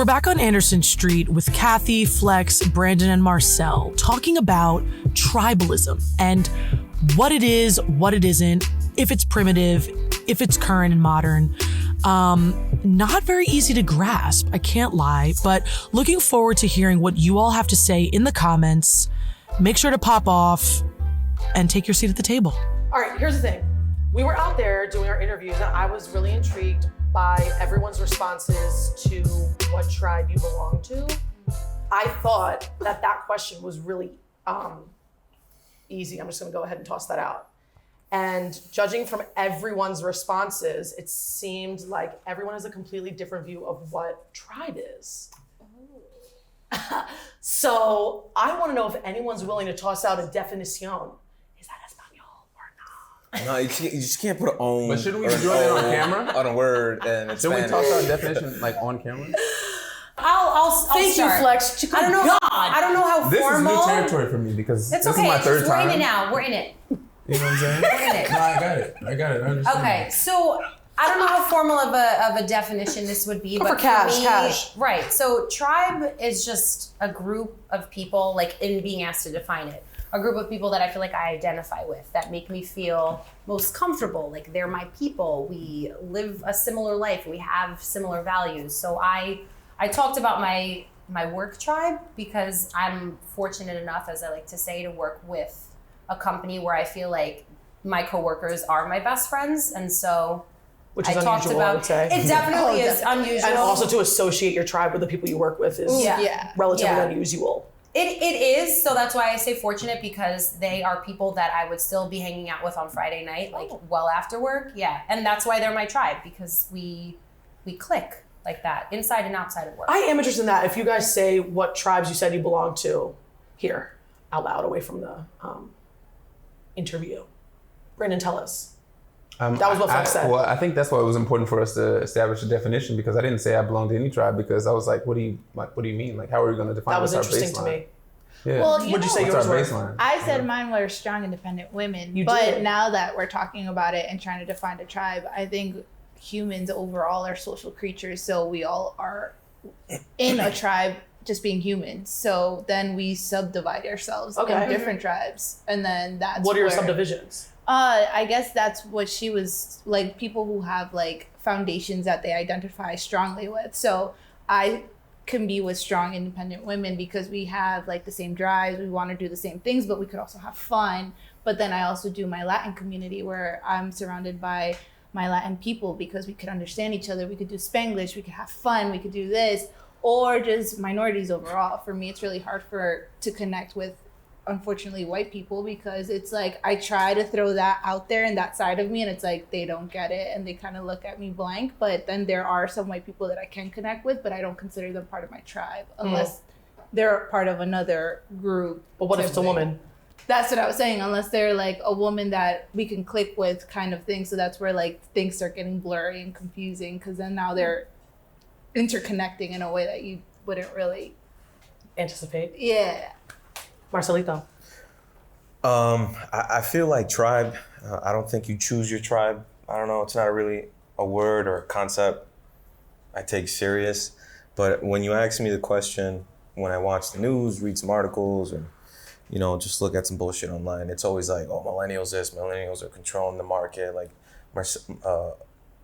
We're back on Anderson Street with Kathy, Flex, Brandon, and Marcel talking about tribalism and what it is, what it isn't, if it's primitive, if it's current and modern. Not very easy to grasp, I can't lie, but looking forward to hearing what you all have to say in the comments. Make sure to pop off and take your seat at the table. All right, here's the thing. We were out there doing our interviews and I was really intrigued by everyone's responses to what tribe you belong to. I thought that question was really easy. I'm just gonna go ahead and toss that out. And judging from everyone's responses, it seemed like everyone has a completely different view of what tribe is. So I wanna know if anyone's willing to toss out a definition. Is that Espanol or not? No, you just can't put on. But shouldn't we be doing it on camera? On a word and it's Shouldn't we toss out a definition like on camera? I'll Thank start. you, Flex. I don't know. God. I don't know how This formal. is new territory for me because It's this okay. is my third time. We're in it now. We're in it. You know what I'm saying? We're in it. No, I got it. I understand. Okay, so I don't know how formal of a definition this would be, Go but for cash, me, cash. right? So tribe is just a group of people, like in being asked to define it, a group of people that I feel like I identify with, that make me feel most comfortable. Like they're my people. We live a similar life. We have similar values. So I talked about my work tribe because I'm fortunate enough, as I like to say, to work with a company where I feel like my coworkers are my best friends, and so Which is I talked unusual, about I would say. it. Definitely is unusual, And also to associate your tribe with the people you work with is relatively unusual. It is, so that's why I say fortunate, because they are people that I would still be hanging out with on Friday night, like well after work. Yeah, and that's why they're my tribe, because we click like that, inside and outside of work. I am interested in that. If you guys say what tribes you said you belong to here, out loud, away from the interview. Brandon, tell us. That was what Flex said. Well, I think that's why it was important for us to establish a definition, because I didn't say I belong to any tribe, because I was like, what do you mean? Like, how are we going to define That was what's our interesting to baseline? me. Yeah. Well, What'd you say What's yours our were? baseline? I said mine were strong, independent women. You but did. now that we're talking about it and trying to define a tribe, I think humans overall are social creatures. So we all are in a tribe just being humans. So then we subdivide ourselves in different tribes. And then that's What are your where- subdivisions? I guess that's what she was, like, people who have like foundations that they identify strongly with. So I can be with strong independent women because we have like the same drives, we want to do the same things, but we could also have fun. But then I also do my Latin community where I'm surrounded by my Latin people because we could understand each other, we could do Spanglish, we could have fun, we could do this, or just minorities overall. For me, it's really hard to connect with, unfortunately, white people, because it's like I try to throw that out there and that side of me, and it's like they don't get it and they kind of look at me blank. But then there are some white people that I can connect with, but I don't consider them part of my tribe unless they're part of another group. But what if it's a woman? That's what I was saying, unless they're like a woman that we can click with, kind of thing. So that's where like things start getting blurry and confusing, because then now they're interconnecting in a way that you wouldn't really Anticipate. Yeah. Marcelito. I feel like tribe, I don't think you choose your tribe. I don't know, it's not really a word or a concept I take serious. But when you ask me the question, when I watch the news, read some articles, or just look at some bullshit online, it's always like, oh, millennials this, millennials are controlling the market, like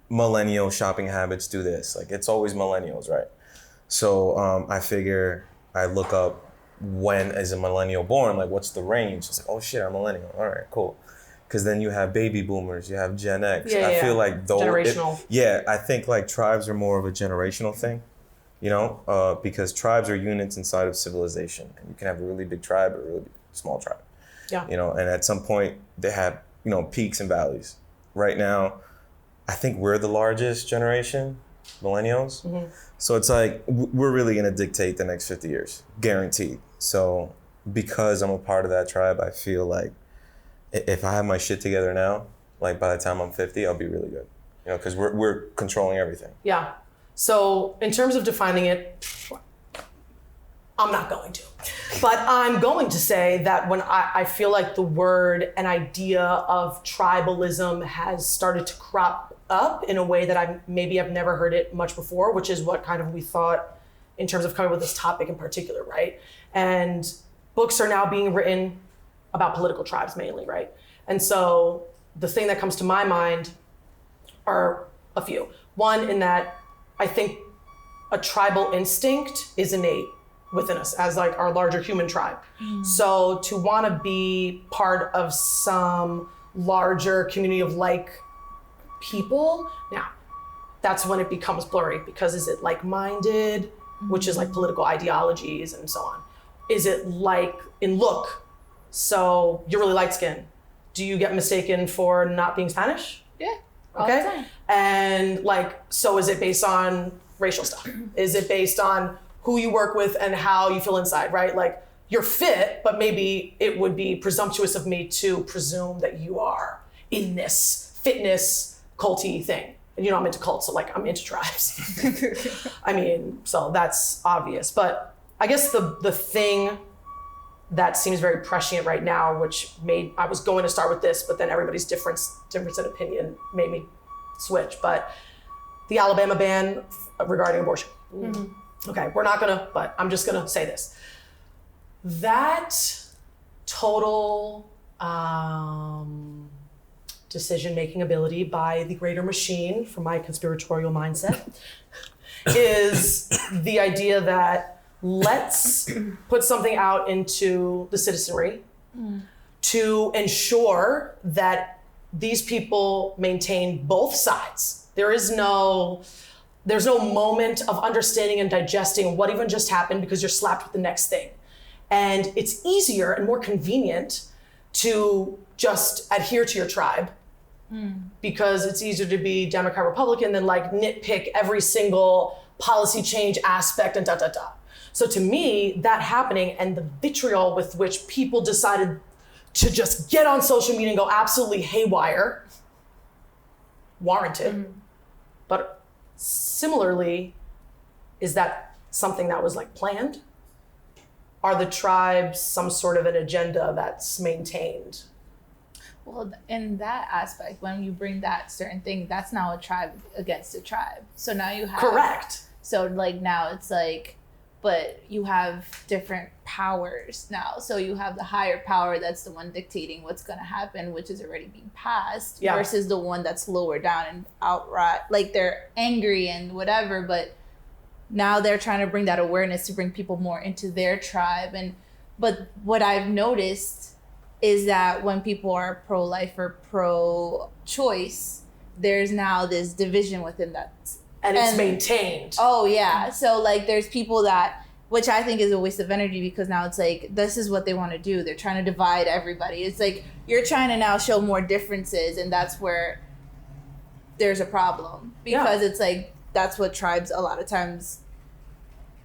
millennial shopping habits do this. Like, it's always millennials, right? So I figure I look up, when is a millennial born? Like, what's the range? It's like, oh shit, I'm a millennial. All right, cool. Because then you have baby boomers, you have Gen X. I feel like those. Generational. I think like tribes are more of a generational thing, because tribes are units inside of civilization. And you can have a really big tribe or a really small tribe. Yeah. And at some point they have, peaks and valleys. Right now, I think we're the largest generation, millennials. Mm-hmm. So it's like, we're really gonna dictate the next 50 years, guaranteed. So because I'm a part of that tribe, I feel like if I have my shit together now, like by the time I'm 50, I'll be really good. Because we're controlling everything. Yeah. So in terms of defining it, I'm not going to. But I'm going to say that when I feel like the word and idea of tribalism has started to crop up in a way that I've never heard it much before, which is what kind of we thought in terms of coming up with this topic in particular, right? And books are now being written about political tribes mainly, right? And so the thing that comes to my mind are a few. One, in that I think a tribal instinct is innate within us as like our larger human tribe. So to want to be part of some larger community of like people, now that's when it becomes blurry, because is it like-minded, which is like political ideologies and so on? Is it like in look? So you're really light-skinned. Do you get mistaken for not being Spanish? Yeah. All the Okay. time. And like, so is it based on racial stuff? Is it based on who you work with and how you feel inside, right? Like you're fit, but maybe it would be presumptuous of me to presume that you are in this fitness culty thing. And you know, I'm into cults, so like I'm into tribes. I mean, so that's obvious. But I guess the thing that seems very prescient right now, which I was going to start with this, but then everybody's difference in opinion made me switch. But the Alabama ban regarding abortion. Okay, we're not gonna, but I'm just gonna say this. That total decision-making ability by the greater machine, from my conspiratorial mindset, is the idea that let's put something out into the citizenry to ensure that these people maintain both sides. There's no moment of understanding and digesting what even just happened, because you're slapped with the next thing. And it's easier and more convenient to just adhere to your tribe, because it's easier to be Democrat, Republican than like nitpick every single policy change aspect and da. So to me, that happening and the vitriol with which people decided to just get on social media and go absolutely haywire, warranted. But similarly, is that something that was like planned? Are the tribes some sort of an agenda that's maintained? Well, in that aspect, when you bring that certain thing, that's now a tribe against a tribe. So now you have... Correct. So like now it's like, but you have different powers now. So you have the higher power that's the one dictating what's going to happen, which is already being passed, versus the one that's lower down and outright, like they're angry and whatever, but now they're trying to bring that awareness to bring people more into their tribe. But what I've noticed is that when people are pro-life or pro-choice, there's now this division within that. And it's maintained. Oh, yeah. So, like, there's people that, which I think is a waste of energy, because now it's like, this is what they want to do. They're trying to divide everybody. It's like, you're trying to now show more differences, and that's where there's a problem. Because it's like, that's what tribes a lot of times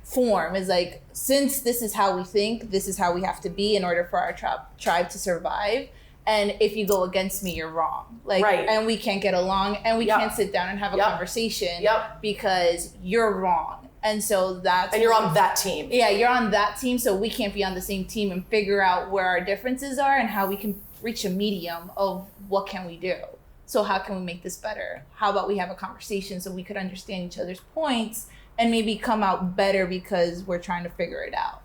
form, is like, since this is how we think, this is how we have to be in order for our tribe to survive. And if you go against me, you're wrong. Like, and we can't get along, and we can't sit down and have a conversation because you're wrong. And so that's... And you're on that team. Yeah, you're on that team, so we can't be on the same team and figure out where our differences are and how we can reach a medium of what can we do. So how can we make this better? How about we have a conversation so we could understand each other's points and maybe come out better because we're trying to figure it out.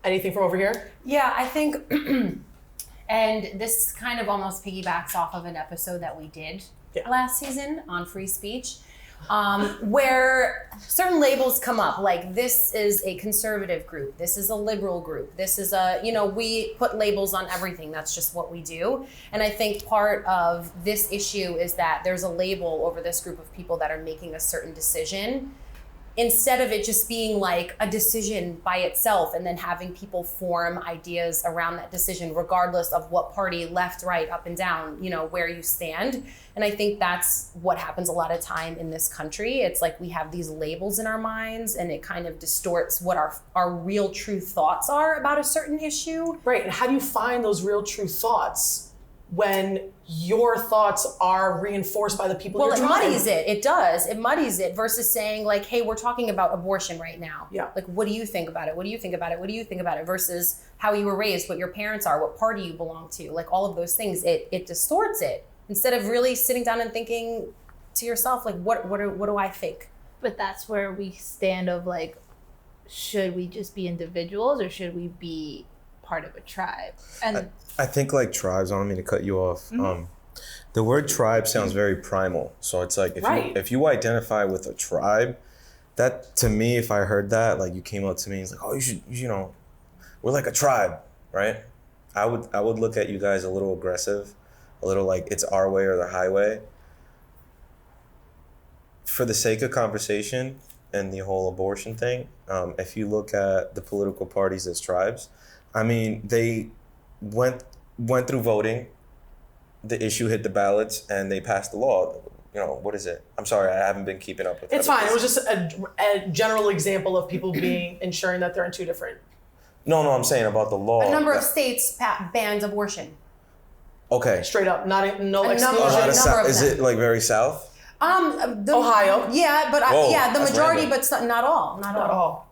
Anything from over here? Yeah, I think, and this kind of almost piggybacks off of an episode that we did last season on free speech, where certain labels come up, like this is a conservative group, this is a liberal group, this is a, we put labels on everything. That's just what we do. And I think part of this issue is that there's a label over this group of people that are making a certain decision, instead of it just being like a decision by itself and then having people form ideas around that decision, regardless of what party, left, right, up and down, where you stand. And I think that's what happens a lot of time in this country. It's like we have these labels in our minds, and it kind of distorts what our real true thoughts are about a certain issue. Right, and how do you find those real true thoughts when your thoughts are reinforced by the people you're trying? Well, it muddies it. It does. It muddies it versus saying like, hey, we're talking about abortion right now. Yeah. Like, what do you think about it? What do you think about it? What do you think about it? Versus how you were raised, what your parents are, what party you belong to. Like all of those things, it distorts it. Instead of really sitting down and thinking to yourself, like, what do I think? But that's where we stand of like, should we just be individuals or should we be part of a tribe? And I think like tribes, I don't mean to cut you off. The word tribe sounds very primal. So it's like, if you identify with a tribe, that to me, if I heard that, like you came up to me and it's like, oh, you know, we're like a tribe, right? I would look at you guys a little aggressive, a little like it's our way or the highway. For the sake of conversation and the whole abortion thing, if you look at the political parties as tribes, I mean, they went through voting, the issue hit the ballots, and they passed the law. You know, what is it? I'm sorry, I haven't been keeping up with it. It's fine. It was just a general example of people ensuring that they're in two different. No, I'm saying about the law. A number of states bans abortion. Okay. Straight up, no exclusion. Is it like very south? Ohio. Yeah, but the majority, random. but not all. Not all.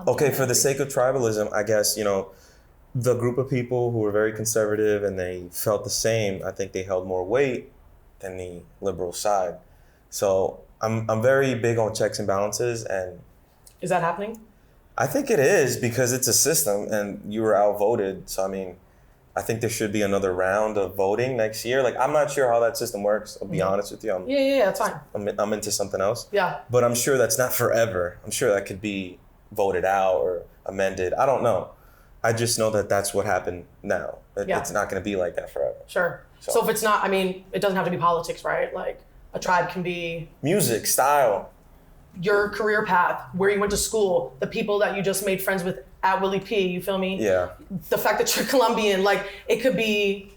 Okay, for the sake of tribalism, I guess, you know, the group of people who were very conservative and they felt the same, I think they held more weight than the liberal side. So I'm very big on checks and balances, and Is that happening? I think it is because it's a system and you were outvoted. So I mean, I think there should be another round of voting next year. Like, I'm not sure how that system works. I'll be honest with you. Yeah, that's fine. I'm into something else. Yeah. But I'm sure that's not forever. I'm sure that could be voted out or amended. I don't know. I just know that that's what happened now. It's not going to be like that forever. Sure. So if it's not, I mean, it doesn't have to be politics, right? Like a tribe can be Music, style. your career path, where you went to school, the people that you just made friends with at Willie P, you feel me? Yeah. The fact that you're Colombian, like it could be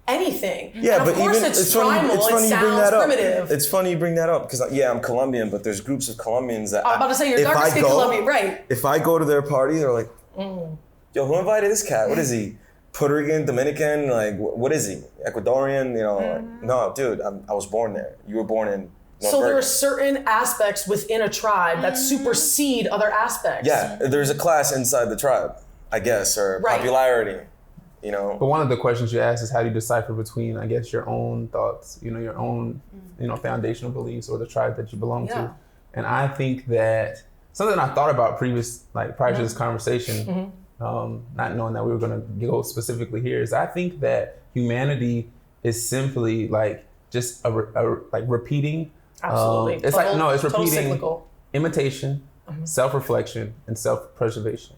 anything. Yeah, and of but course even it's primal, it's funny it you bring sounds that up. primitive. It's funny you bring that up because I'm Colombian, but there's groups of Colombians that I'm about to say you're darker skinned Colombian, right? If I go to their party, they're like, yo, who invited this cat? What is he? Puerto Rican, Dominican? Like, what is he? Ecuadorian? You know, like, no, dude, I was born there. You were born in North So there are Bergen. certain aspects within a tribe that supersede other aspects. Yeah, there's a class inside the tribe, I guess, or Right. popularity, you know? But one of the questions you ask is how do you decipher between, I guess, your own thoughts, you know, your own, you know, foundational beliefs or the tribe that you belong Yeah. to. And I think that something I thought about prior to this conversation, not knowing that we were going to go specifically here, is I think that humanity is simply like just like repeating. Absolutely. It's it's Total repeating cyclical. imitation, self-reflection, and self-preservation.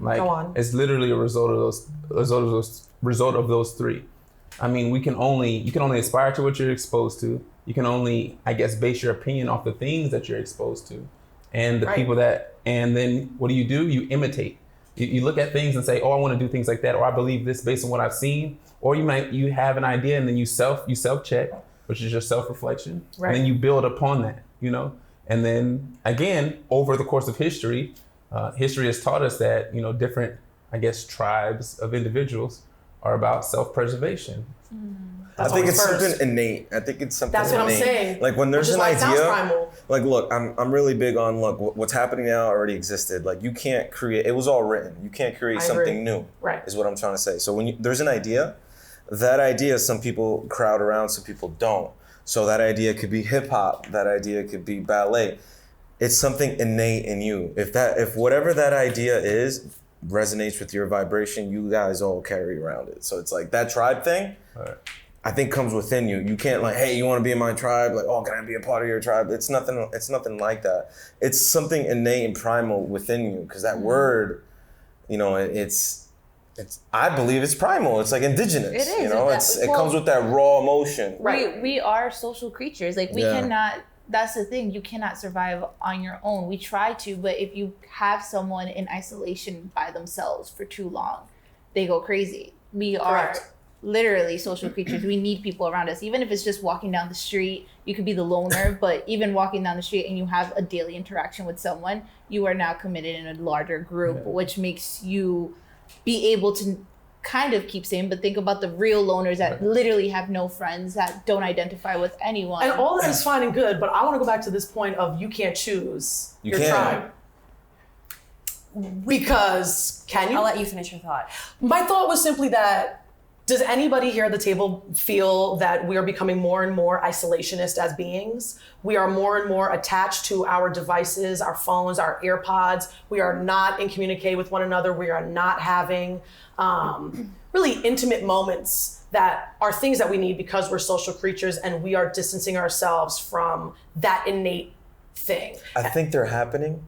Like Go on. it's literally a result of those three. I mean, you can only aspire to what you're exposed to. You can only, I guess, base your opinion off the things that you're exposed to, and the people and then what do? You imitate. You look at things and say, oh, I want to do things like that, or I believe this based on what I've seen, or you have an idea and then you self check, which is your self-reflection, Right. and then you build upon that, you know, and then again over the course of history, history has taught us that, you know, different, I guess, tribes of individuals are about self-preservation. That's I think always it's first. something innate. I think it's something That's what I'm innate. saying. Like when there's Which is an why it sounds idea, primal. like look, I'm really big on what's happening now already existed. Like you can't create, it was all written. You can't create I something agree. new. Right. Is what I'm trying to say. So when there's an idea, that idea some people crowd around, some people don't. So that idea could be hip hop, that idea could be ballet. It's something innate in you. If whatever that idea is resonates with your vibration, you guys all carry around it. So it's like that tribe thing. Right. I think comes within you. You can't like, hey, you want to be in my tribe? Like, oh, can I be a part of your tribe? It's nothing like that. It's something innate and primal within you because that word, you know, it's I believe it's primal. It's like indigenous. It is. You know, it comes with that raw emotion. Right. We are social creatures. Like we cannot. That's the thing. You cannot survive on your own. We try to, but if you have someone in isolation by themselves for too long, they go crazy. We are literally social creatures. We need people around us. Even if it's just walking down the street, you could be the loner, but even walking down the street and you have a daily interaction with someone, you are now committed in a larger group, which makes you be able to kind of keep sane. But think about the real loners that literally have no friends, that don't identify with anyone. And all that is fine and good, but I want to go back to this point of you can't choose your tribe. Because can you? I'll let you finish your thought. My thought was simply that Does anybody here at the table feel that we are becoming more and more isolationist as beings? We are more and more attached to our devices, our phones, our AirPods. We are not in communication with one another. We are not having really intimate moments that are things that we need because we're social creatures, and we are distancing ourselves from that innate thing. I think they're happening.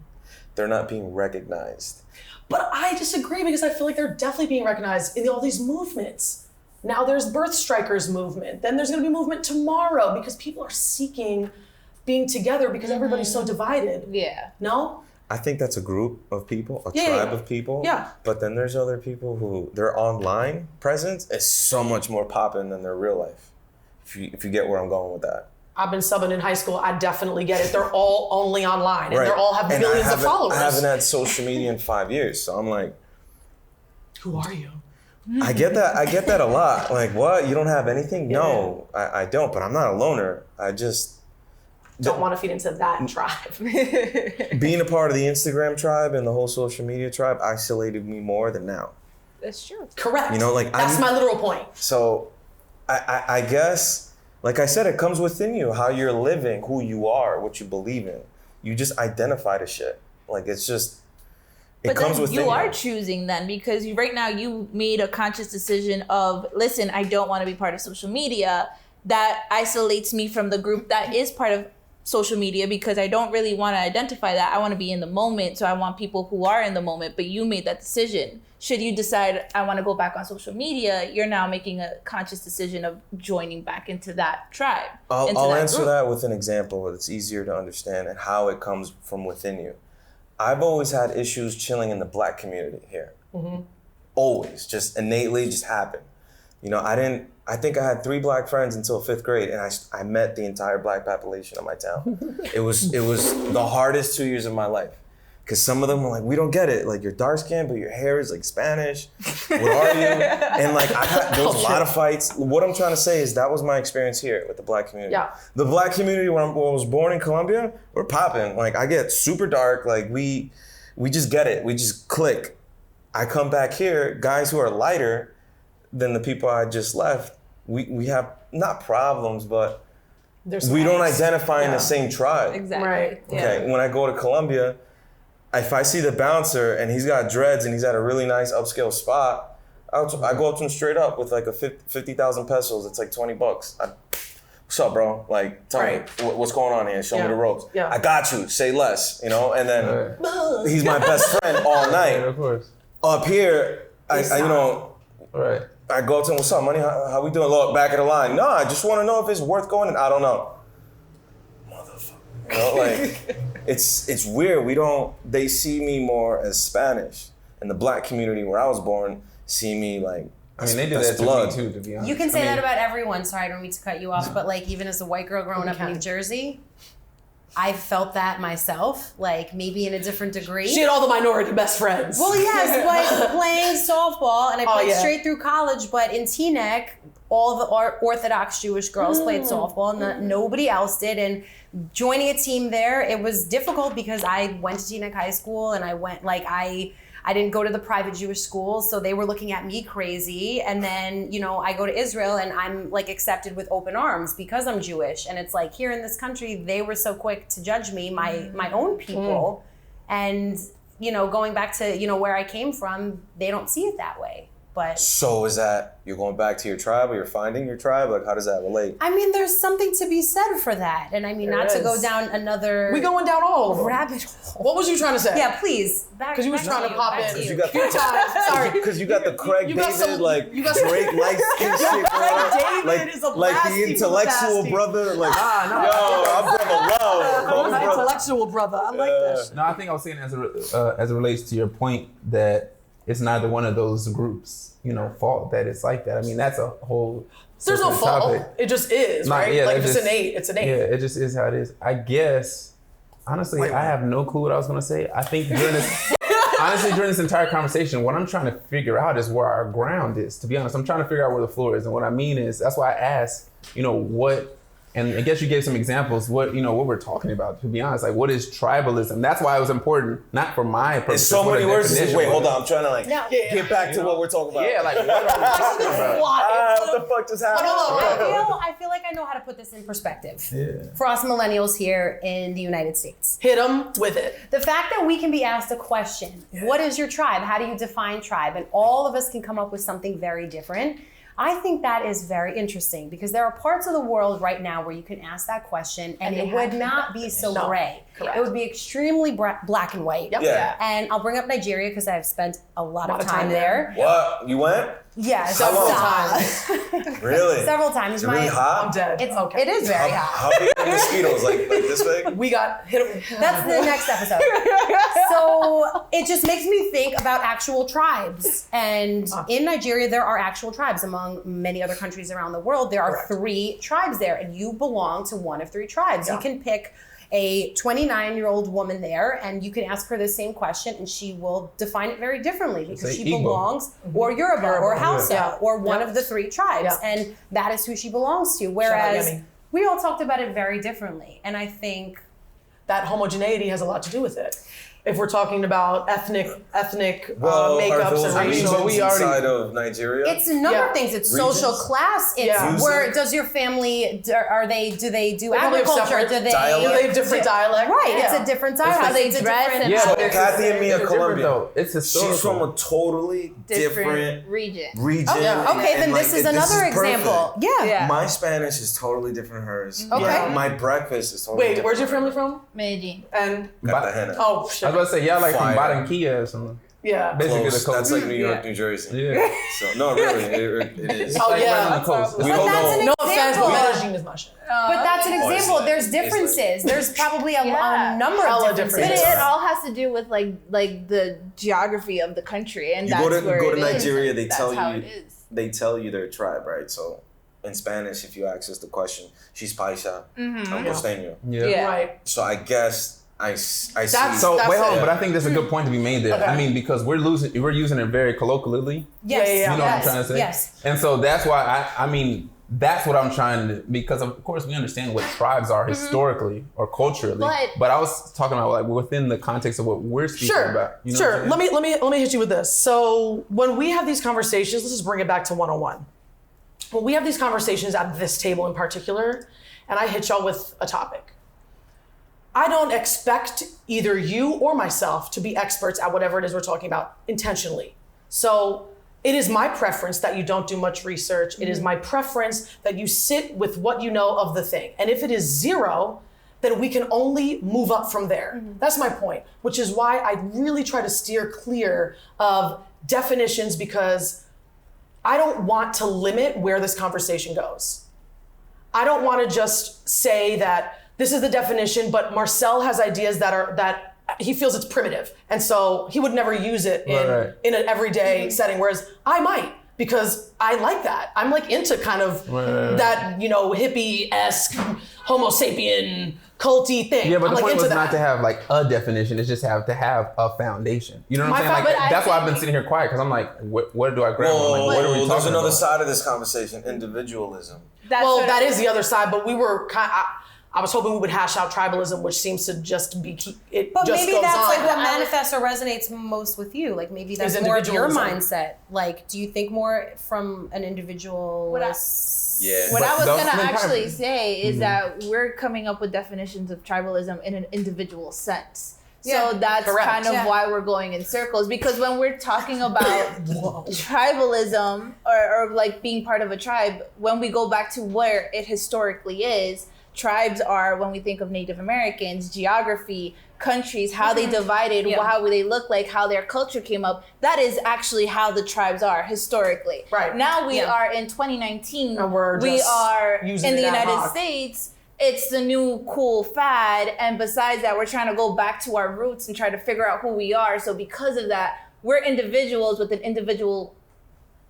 They're not being recognized. But I disagree, because I feel like they're definitely being recognized in all these movements. Now there's Birth Strikers movement. Then there's going to be movement tomorrow, because people are seeking being together because everybody's so divided. Yeah. No? I think that's a group of people, a Yeah, tribe yeah. of people. Yeah. But then there's other people who their online presence is so much more popping than their real life. If you get where I'm going with that. I've been subbing in high school. I definitely get it. They're all only online, and Right. they all have And millions of followers. I haven't had social media in 5 years, so I'm like, who are you? I get that a lot. Like, what? You don't have anything? No, I don't. But I'm not a loner. I just Don't want to feed into that tribe. being a part of the Instagram tribe and the whole social media tribe isolated me more than now. That's true. Correct. You know, like, that's my literal point. So, I guess, like I said, it comes within you, how you're living, who you are, what you believe in. You just identify the shit. Like, it's just, it But comes then within you you. are choosing then, because right now you made a conscious decision of, listen, I don't want to be part of social media. That isolates me from the group that is part of social media, because I don't really want to identify that. I want to be in the moment. So I want people who are in the moment, but you made that decision. Should you decide I want to go back on social media, you're now making a conscious decision of joining back into that tribe. I'll answer that with an example that's easier to understand and how it comes from within you. I've always had issues chilling in the Black community here. Mm-hmm. Always, just innately, just happened. You know, I think I had 3 Black friends until 5th grade, and I met the entire Black population of my town. It was the hardest 2 years of my life. Because some of them were like, we don't get it. Like, you're dark skinned, but your hair is like Spanish. What are you? And like, there was a lot of fights. What I'm trying to say is that was my experience here with the Black community. Yeah. The Black community when I was born in Colombia, we're popping. Like, I get super dark. Like, we just get it. We just click. I come back here, guys who are lighter than the people I just left, we have not problems, but we don't identify in the same tribe. Exactly. Right. Okay, when I go to Colombia, if I see the bouncer and he's got dreads and he's at a really nice upscale spot, I go up to him straight up with like a 50,000 pesos. It's like $20. What's up, bro? Like, tell me what's going on here. Show me the ropes. Yeah. I got you. Say less, you know. And then he's my best friend all night. Of course. Up here, I Right. I go up to him, what's up, money? How we doing? Look, back of the line. No, I just want to know if it's worth going. I don't know. Motherfucker. You know, like, it's weird. They see me more as Spanish. And the Black community where I was born see me like, I mean, they do that's that to blood. me too, to be honest. You can say I mean, that about everyone. Sorry, I don't mean to cut you off, but like even as a white girl growing up in New Jersey, I felt that myself, like maybe in a different degree. She had all the minority best friends. Well, yes, but playing softball, and I played straight through college, but in Teaneck, all the Orthodox Jewish girls played softball, and nobody else did. And joining a team there, it was difficult because I went to Teaneck High School, and I didn't go to the private Jewish schools, so they were looking at me crazy. And then, I go to Israel and I'm like accepted with open arms because I'm Jewish. And it's like here in this country, they were so quick to judge me, my own people. And, going back to, where I came from, they don't see it that way. But So is that you're going back to your tribe or you're finding your tribe? Like, how does that relate? I mean, there's something to be said for that. And I mean, There not to is. go down another We going down all of them. rabbit hole. What was you trying to say? Yeah, please. Because you was trying to pop in. You got Few times. Sorry. Because you got the Craig You got David, some- like, you got some- Drake light skin shit. Craig David like, is a like the blasty intellectual blasty. brother. Like, no. yo, I'm from the love. Call me My brother. intellectual brother. I like that shit. No, I think I was saying as it relates to your point that it's neither one of those groups, fault that it's like that. I mean, that's a whole There's no separate fault. topic. It just is, right? Yeah, like that if it's just- innate, it's innate. Yeah, it just is how it is. I guess, honestly, I have no clue what I was going to say. I think during this entire conversation, what I'm trying to figure out is where our ground is. To be honest, I'm trying to figure out where the floor is. And what I mean is, that's why I asked, what And I guess you gave some examples what we're talking about, to be honest. Like, what is tribalism? That's why it was important, not for my purpose. There's so many words. Wait, hold on. I'm trying to get back to what we're talking about. Yeah, like what are we talking about? What the fuck just happened? I feel like I know how to put this in perspective for us millennials here in the United States. Hit them with it. The fact that we can be asked a question, what is your tribe? How do you define tribe? And all of us can come up with something very different. I think that is very interesting because there are parts of the world right now where you can ask that question and it would not be so gray. Correct. It would be extremely black and white. Yep. Yeah. And I'll bring up Nigeria because I've spent a lot of time there. What? You went? Yeah, Several times. Really? Several times. Is it really hot? I'm dead. It okay. is very hot. How big are mosquitoes? Like this big? We got hit. That's the next episode. So it just makes me think about actual tribes. And in Nigeria, there are actual tribes. Among many other countries around the world, there are 3 tribes there, and you belong to one of 3 tribes. Yeah. You can pick a 29-year-old woman there, and you can ask her the same question, and she will define it very differently because she Igbo. belongs, or Yoruba, or Hausa, Yeah. or one of the 3 tribes, Yeah. and that is who she belongs to. Shout out Whereas Yemi. we all talked about it very differently, and I think That homogeneity has a lot to do with it. If we're talking about ethnic makeups are those and regions racial. inside of Nigeria? it's a number of things. It's social Regions? class. It's Yeah. where does your family do they do probably have agriculture? separate Do they dialect. They have different dialect. Right, Yeah. it's a different dialect. how they It's a dress different- and Yeah, So but it's Kathy and me are different, Colombian. though. It's historical. She's from a totally different region. region. Okay, then and, this is another example. perfect. Yeah. My Spanish is totally different than hers. Okay. My breakfast is totally Wait, different. where's your family from? Medellin. And Cartagena. oh shit. I was about to say, y'all like from Fire. Barranquilla or something. Yeah. Basically Close. the coast. That's like New York, Yeah. New Jersey. Yeah. So no, really, it is. Oh Like right yeah. on the coast. We But don't that's know. an No offense, but example. Medellin is my shit. But that's an Oh, it's example. like- There's it's like- differences. There's probably a Yeah. number Hella of differences. But differences. it all has to do with like the geography of the country, and You that's go to where it is. Nigeria, they That's tell how you it is. they tell you their tribe, right? So in Spanish, if you ask us the question, she's Paisa, I'm Costeño. Yeah. Right. So I guess I see. So That's wait, hold on, it. but I think there's a good point to be made there. Okay. I mean, because we're using it very colloquially. Yes. Yeah. You know what I'm Yes. trying to say? Yes. And so that's why I mean, that's what I'm trying to, because of course we understand what tribes are historically or culturally. But I was talking about like within the context of what we're speaking about. You know Sure. what I'm saying? Let me hit you with this. So when we have these conversations, let's just bring it back to 101. When we have these conversations at this table in particular, and I hit y'all with a topic, I don't expect either you or myself to be experts at whatever it is we're talking about intentionally. So it is my preference that you don't do much research. It is my preference that you sit with what you know of the thing. And if it is 0, then we can only move up from there. That's my point, which is why I really try to steer clear of definitions, because I don't want to limit where this conversation goes. I don't want to just say that this is the definition, but Marcel has ideas that he feels it's primitive, and so he would never use it in an everyday setting. Whereas I might, because I like that. I'm like into kind of that, hippie-esque Homo sapien culty thing. Yeah, but I'm the like point into was that. not to have like a definition. It's just to have a foundation. You know what I'm saying? But Like that's why I've been sitting here quiet, because I'm like, what do I grab? Whoa, I'm like, what are we talking there's another about? side of this conversation: individualism. Well, that is the other side, but we were I was hoping we would hash out tribalism, which seems to just be it. But just maybe goes that's on. like what manifests or resonates most with you. Like maybe that's Is more of your individualism. mindset. Like, do you think more from an individual? What I- Yeah. What But I was those- gonna then actually probably- say is that we're coming up with definitions of tribalism in an individual sense. Yeah, So that's correct. kind of Yeah. why we're going in circles, because when we're talking about tribalism or like being part of a tribe, when we go back to where it historically is, tribes are, when we think of Native Americans, geography, countries, how they divided, how they look like, how their culture came up. That is actually how the tribes are historically. Right. Now we are in 2019. And we're we just are using in the it ad United hoc. States. It's the new cool fad. And besides that, we're trying to go back to our roots and try to figure out who we are. So because of that, we're individuals with an individual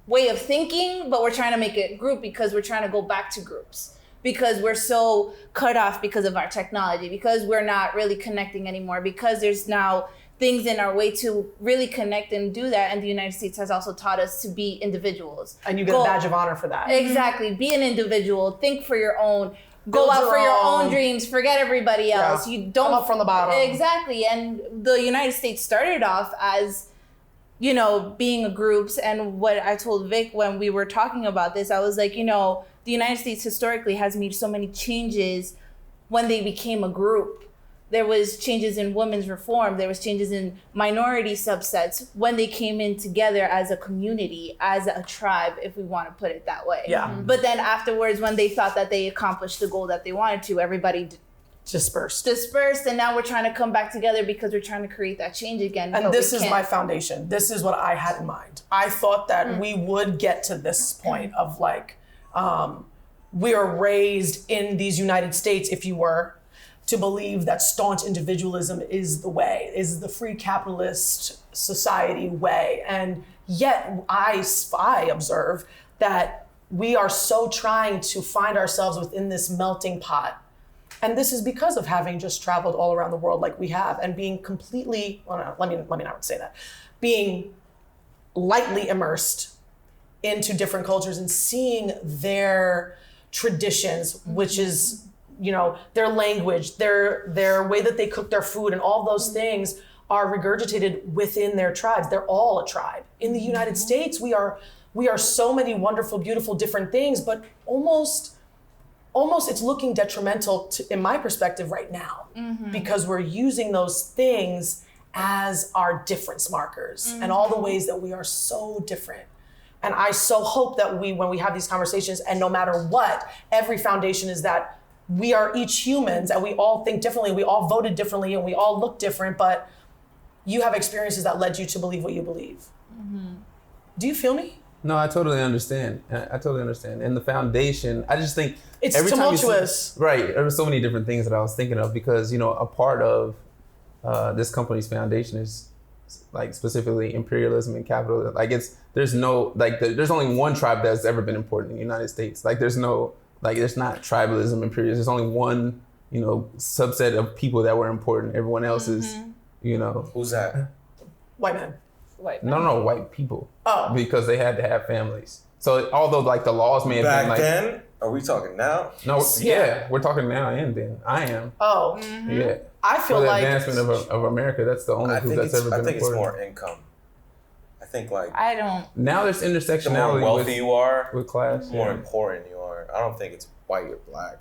way of thinking, but we're trying to make it group because we're trying to go back to groups. Because we're so cut off because of our technology, because we're not really connecting anymore, because there's now things in our way to really connect and do that. And the United States has also taught us to be individuals. And you get a badge of honor for that. Exactly. Be an individual. Think for your own. go Build out your for your own. own dreams, forget everybody else. Yeah. You don't Come up from the bottom. Exactly. And the United States started off as, you know, being groups. And what I told Vic when we were talking about this, I was like, you know, the United States historically has made so many changes when they became a group. There was changes in women's reform. There was changes in minority subsets when they came in together as a community, as a tribe, if we want to put it that way. Yeah. But then afterwards, when they thought that they accomplished the goal that they wanted to, everybody dispersed, and now we're trying to come back together because we're trying to create that change again. And but this we is can't. my foundation. This is what I had in mind. I thought that we would get to this point of like, we are raised in these United States, if you were, to believe that staunch individualism is the way, is the free capitalist society way. And yet I observe that we are so trying to find ourselves within this melting pot. And this is because of having just traveled all around the world like we have and being completely, well, no, let me not say that, being lightly immersed into different cultures and seeing their traditions, which is, you know, their language, their way that they cook their food, and all those things are regurgitated within their tribes. They're all a tribe. In the United States, we are so many wonderful, beautiful, different things, but almost it's looking detrimental to, in my perspective right now, because we're using those things as our difference markers and all the ways that we are so different. And I so hope that when we have these conversations, and no matter what, every foundation is that we are each humans and we all think differently, we all voted differently, and we all look different, but you have experiences that led you to believe what you believe. Do you feel me? No, I totally understand. I totally understand. And the foundation, I just think It's every time you tumultuous. right, there were so many different things that I was thinking of because, you know, a part of this company's foundation is like specifically imperialism and capitalism. Like there's only one tribe that's ever been important in the United States. Like there's not tribalism, imperialism. There's only one, you know, subset of people that were important. Everyone else is, you know. Who's that? White men. No, white people. Oh. Because they had to have families. So although like the laws may have Back been like. then? Are we talking now? No, yeah, we're talking now and then. I am. Oh. Yeah. I feel For the like advancement of America, that's the only group that's ever been I think important. it's more income. I think like I don't. Now there's the more intersectionality wealthy you are, with class. the more important you are. I don't think it's white or black.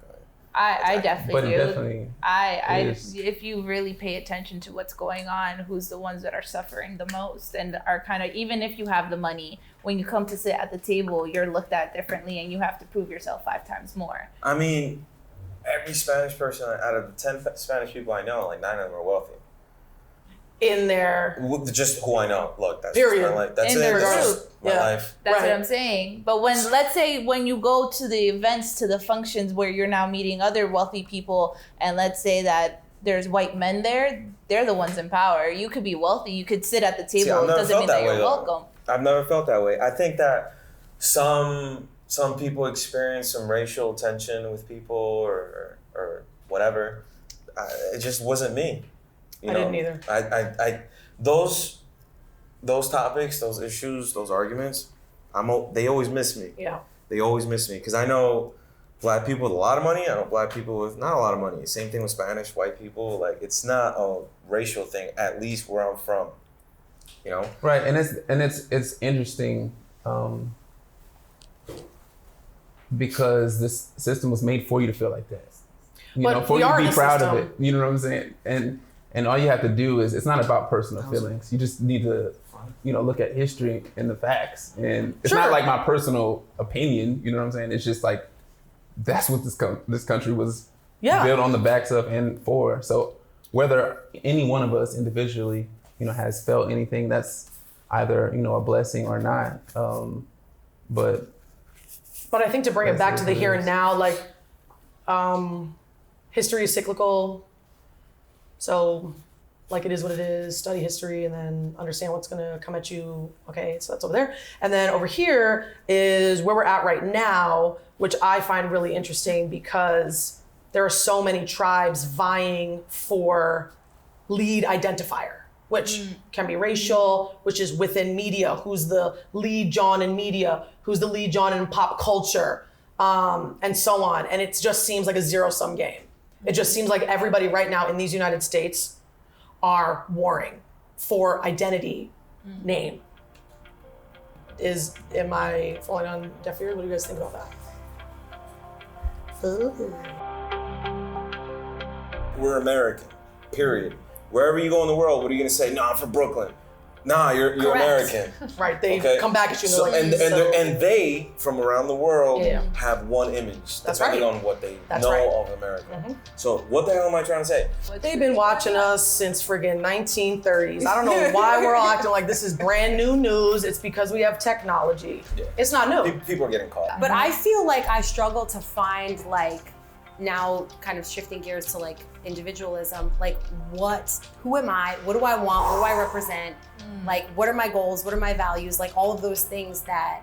I definitely But do. it definitely If you really pay attention to what's going on, who's the ones that are suffering the most and are kind of, even if you have the money, when you come to sit at the table, you're looked at differently and you have to prove yourself 5 times more. I mean, every Spanish person out of the 10 Spanish people I know, like 9 of them are wealthy. in their Just who I know. Look, that's Period. just my life. That's In it. their That's group. just my Yeah. life. That's Right. what I'm saying. But let's say when you go to the events, to the functions where you're now meeting other wealthy people, and let's say that there's white men there, they're the ones in power. You could be wealthy, you could sit at the See, table. I've It never doesn't felt mean that that you're way, though. welcome. I've never felt that way. I think that some people experience some racial tension with people or whatever. It just wasn't me. You I know? didn't either. I those topics, those issues, those arguments, they always miss me. Yeah. They always miss me because I know Black people with a lot of money. I know Black people with not a lot of money. Same thing with Spanish, white people. Like it's not a racial thing. At least where I'm from, you know. Right, and it's interesting because this system was made for you to feel like that. But For we you are to be the proud system. of it. You know what I'm saying? And all you have to do is, it's not about personal feelings. You just need to, look at history and the facts. And it's not Sure. like my personal opinion. You know what I'm saying? It's just like that's what this country was built on the backs of and for. So whether any one of us individually, has felt anything, that's either a blessing or not. But I think to bring it back to the here and now, like, history is cyclical. So, like, it is what it is. Study history and then understand what's going to come at you. Okay, so that's over there. And then over here is where we're at right now, which I find really interesting because there are so many tribes vying for lead identifier, which can be racial, which is within media. Who's the lead John in media? Who's the lead John in pop culture? and so on. And it just seems like a zero-sum game. It just seems like everybody right now in these United States are warring for identity, name. Am I falling on deaf ears? What do you guys think about that? Ooh. We're American, period. Wherever you go in the world, what are you gonna say? Nah, I'm from Brooklyn. Nah, you're American. Right, they come back at you and they're like, and they, from around the world, Yeah. have one image, That's depending right. on what they That's know right. of America. So what the hell am I trying to say? they've been watching us since friggin' 1930s. I don't know why we're all acting like this is brand new news. It's because we have technology. Yeah. It's not new. People are getting caught. But I feel like I struggle to find like, now kind of shifting gears to like individualism, like who am I? What do I want? What do I represent? Like, what are my goals? What are my values? Like all of those things that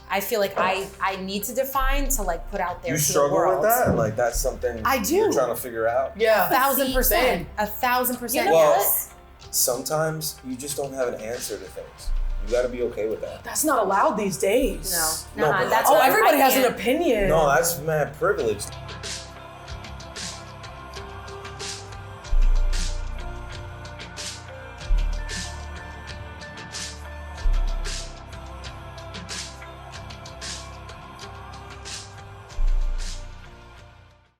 I feel like I need to define to like put out there You to the struggle world. with that? Like that's something I do. you're trying to figure out? Yeah. 1,000%. 1,000%. You know Well, what? sometimes you just don't have an answer to things. You gotta be okay with that. That's not allowed these days. No, No, but that's Oh, what everybody I has an can't- opinion. No, that's mad privileged.